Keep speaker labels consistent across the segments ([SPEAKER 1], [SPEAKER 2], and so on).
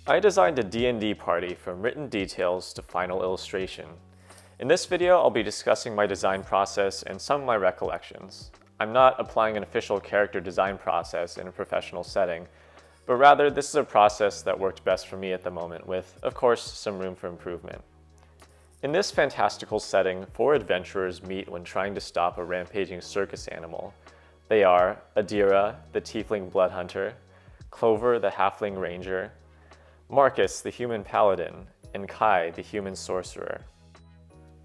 [SPEAKER 1] I designed a D&D party from written details to final illustration. In this video, I'll be discussing my design process and some of my recollections. I'm not applying an official character design process in a professional setting, but rather this is a process that worked best for me at the moment with, of course, some room for improvement. In this fantastical setting, 4 adventurers meet when trying to stop a rampaging circus animal. They are Adira, the tiefling blood hunter, Clover, the halfling ranger, Marcus, the human paladin, and Kai, the human sorcerer.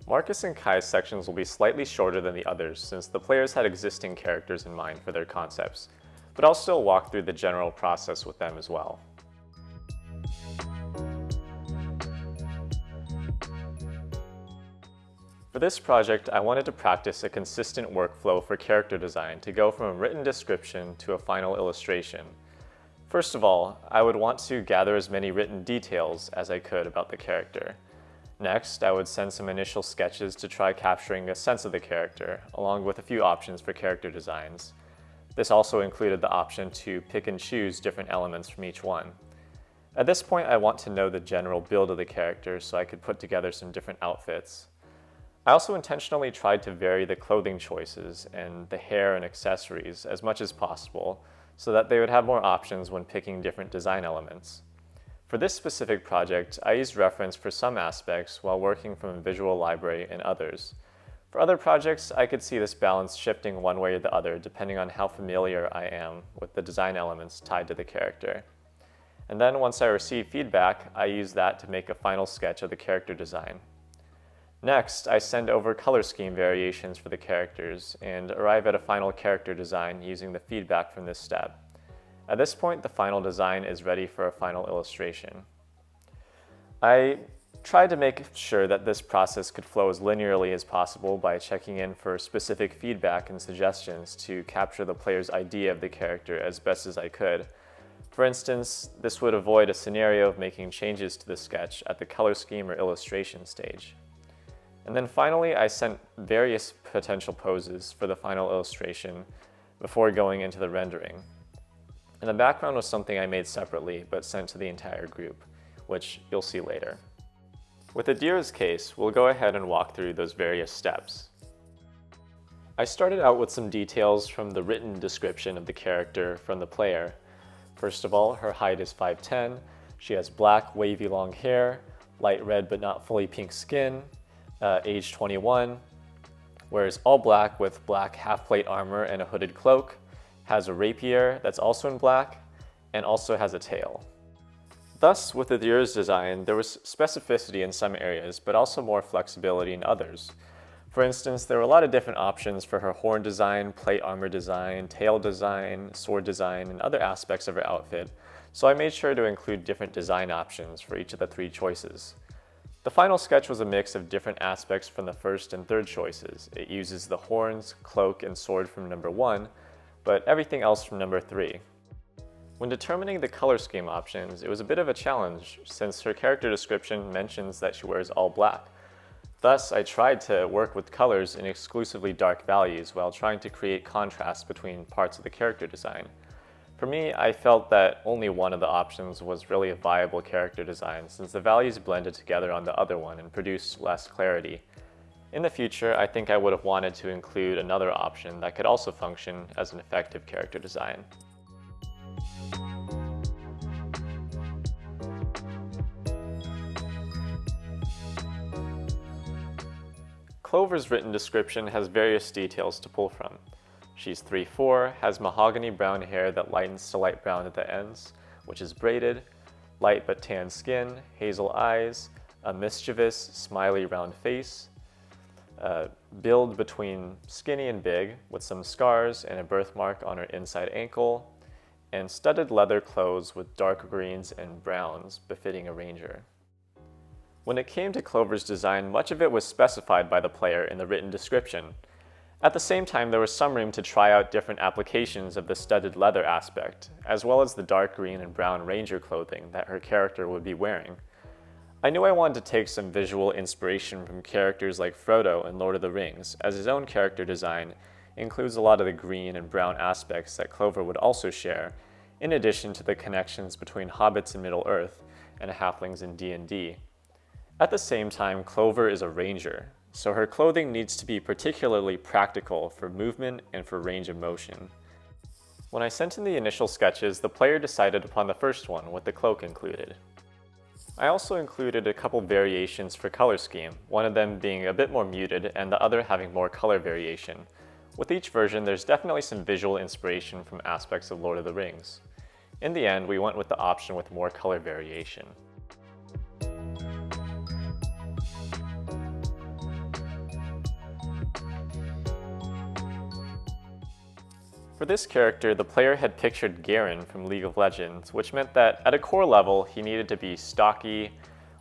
[SPEAKER 1] Marcus and Kai's sections will be slightly shorter than the others since the players had existing characters in mind for their concepts, but I'll still walk through the general process with them as well. For this project, I wanted to practice a consistent workflow for character design to go from a written description to a final illustration. First of all, I would want to gather as many written details as I could about the character. Next, I would send some initial sketches to try capturing a sense of the character, along with a few options for character designs. This also included the option to pick and choose different elements from each one. At this point, I want to know the general build of the character so I could put together some different outfits. I also intentionally tried to vary the clothing choices and the hair and accessories as much as possible so that they would have more options when picking different design elements. For this specific project, I used reference for some aspects while working from a visual library in others. For other projects, I could see this balance shifting one way or the other depending on how familiar I am with the design elements tied to the character. And then once I receive feedback, I use that to make a final sketch of the character design. Next, I send over color scheme variations for the characters and arrive at a final character design using the feedback from this step. At this point, the final design is ready for a final illustration. I tried to make sure that this process could flow as linearly as possible by checking in for specific feedback and suggestions to capture the player's idea of the character as best as I could. For instance, this would avoid a scenario of making changes to the sketch at the color scheme or illustration stage. And then finally, I sent various potential poses for the final illustration before going into the rendering. And the background was something I made separately but sent to the entire group, which you'll see later. With Adira's case, we'll go ahead and walk through those various steps. I started out with some details from the written description of the character from the player. First of all, her height is 5'10", she has black wavy long hair, light red but not fully pink skin, age 21, wears all black with black half-plate armor and a hooded cloak, has a rapier that's also in black, and also has a tail. Thus, with Adira's design, there was specificity in some areas, but also more flexibility in others. For instance, there were a lot of different options for her horn design, plate armor design, tail design, sword design, and other aspects of her outfit, so I made sure to include different design options for each of the 3 choices. The final sketch was a mix of different aspects from the first and third choices. It uses the horns, cloak, and sword from number 1, but everything else from number 3. When determining the color scheme options, it was a bit of a challenge since her character description mentions that she wears all black. Thus, I tried to work with colors in exclusively dark values while trying to create contrast between parts of the character design. For me, I felt that only one of the options was really a viable character design since the values blended together on the other one and produced less clarity. In the future, I think I would have wanted to include another option that could also function as an effective character design. Clover's written description has various details to pull from. She's 3'4", has mahogany brown hair that lightens to light brown at the ends, which is braided, light but tan skin, hazel eyes, a mischievous, smiley round face, build between skinny and big, with some scars and a birthmark on her inside ankle, and studded leather clothes with dark greens and browns befitting a ranger. When it came to Clover's design, much of it was specified by the player in the written description. At the same time, there was some room to try out different applications of the studded leather aspect, as well as the dark green and brown ranger clothing that her character would be wearing. I knew I wanted to take some visual inspiration from characters like Frodo in Lord of the Rings, as his own character design includes a lot of the green and brown aspects that Clover would also share, in addition to the connections between hobbits and Middle-earth, and halflings in D&D. At the same time, Clover is a ranger, so her clothing needs to be particularly practical for movement and for range of motion. When I sent in the initial sketches, the player decided upon the first one with the cloak included. I also included a couple variations for color scheme, one of them being a bit more muted and the other having more color variation. With each version, there's definitely some visual inspiration from aspects of Lord of the Rings. In the end, we went with the option with more color variation. For this character, the player had pictured Garen from League of Legends, which meant that at a core level, he needed to be stocky,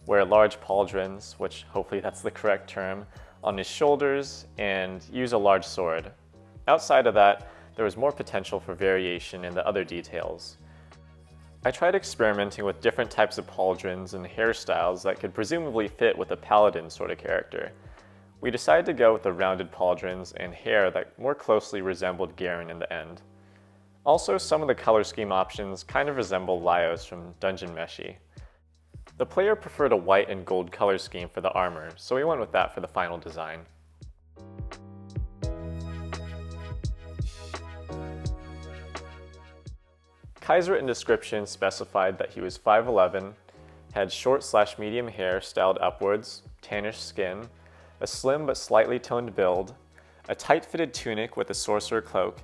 [SPEAKER 1] wear large pauldrons, which hopefully that's the correct term, on his shoulders, and use a large sword. Outside of that, there was more potential for variation in the other details. I tried experimenting with different types of pauldrons and hairstyles that could presumably fit with a paladin sort of character. We decided to go with the rounded pauldrons and hair that more closely resembled Garen in the end. Also, some of the color scheme options kind of resemble Laios from Dungeon Meshi. The player preferred a white and gold color scheme for the armor, so we went with that for the final design. Kai's written description specified that he was 5'11", had short/medium hair styled upwards, tannish skin, a slim but slightly toned build, a tight-fitted tunic with a sorcerer cloak,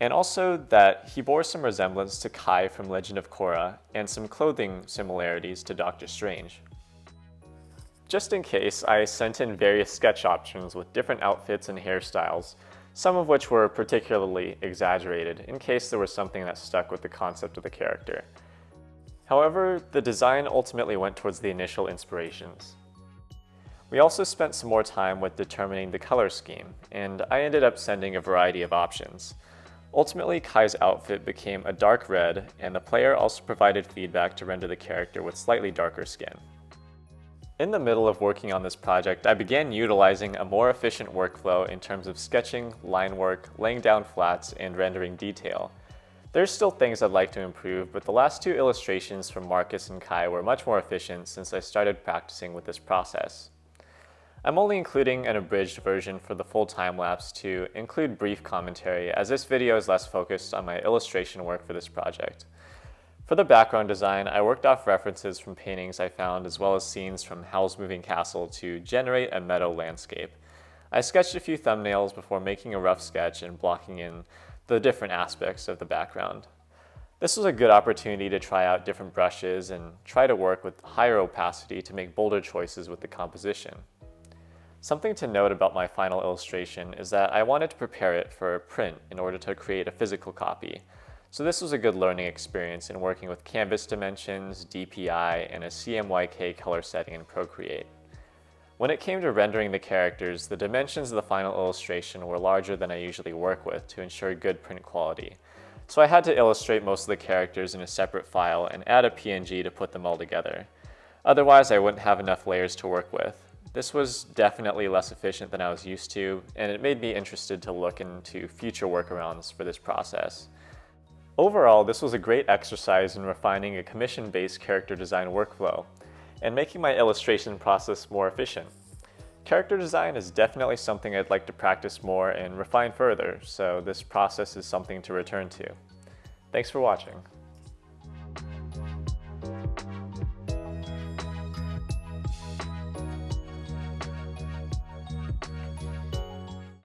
[SPEAKER 1] and also that he bore some resemblance to Kai from Legend of Korra and some clothing similarities to Doctor Strange. Just in case, I sent in various sketch options with different outfits and hairstyles, some of which were particularly exaggerated in case there was something that stuck with the concept of the character. However, the design ultimately went towards the initial inspirations. We also spent some more time with determining the color scheme, and I ended up sending a variety of options. Ultimately, Kai's outfit became a dark red, and the player also provided feedback to render the character with slightly darker skin. In the middle of working on this project, I began utilizing a more efficient workflow in terms of sketching, line work, laying down flats, and rendering detail. There's still things I'd like to improve, but the last two illustrations from Marcus and Kai were much more efficient since I started practicing with this process. I'm only including an abridged version for the full time-lapse to include brief commentary, as this video is less focused on my illustration work for this project. For the background design, I worked off references from paintings I found as well as scenes from Howl's Moving Castle to generate a meadow landscape. I sketched a few thumbnails before making a rough sketch and blocking in the different aspects of the background. This was a good opportunity to try out different brushes and try to work with higher opacity to make bolder choices with the composition. Something to note about my final illustration is that I wanted to prepare it for print in order to create a physical copy. So this was a good learning experience in working with canvas dimensions, DPI, and a CMYK color setting in Procreate. When it came to rendering the characters, the dimensions of the final illustration were larger than I usually work with to ensure good print quality. So I had to illustrate most of the characters in a separate file and add a PNG to put them all together. Otherwise, I wouldn't have enough layers to work with. This was definitely less efficient than I was used to, and it made me interested to look into future workarounds for this process. Overall, this was a great exercise in refining a commission-based character design workflow, and making my illustration process more efficient. Character design is definitely something I'd like to practice more and refine further, so this process is something to return to. Thanks for watching.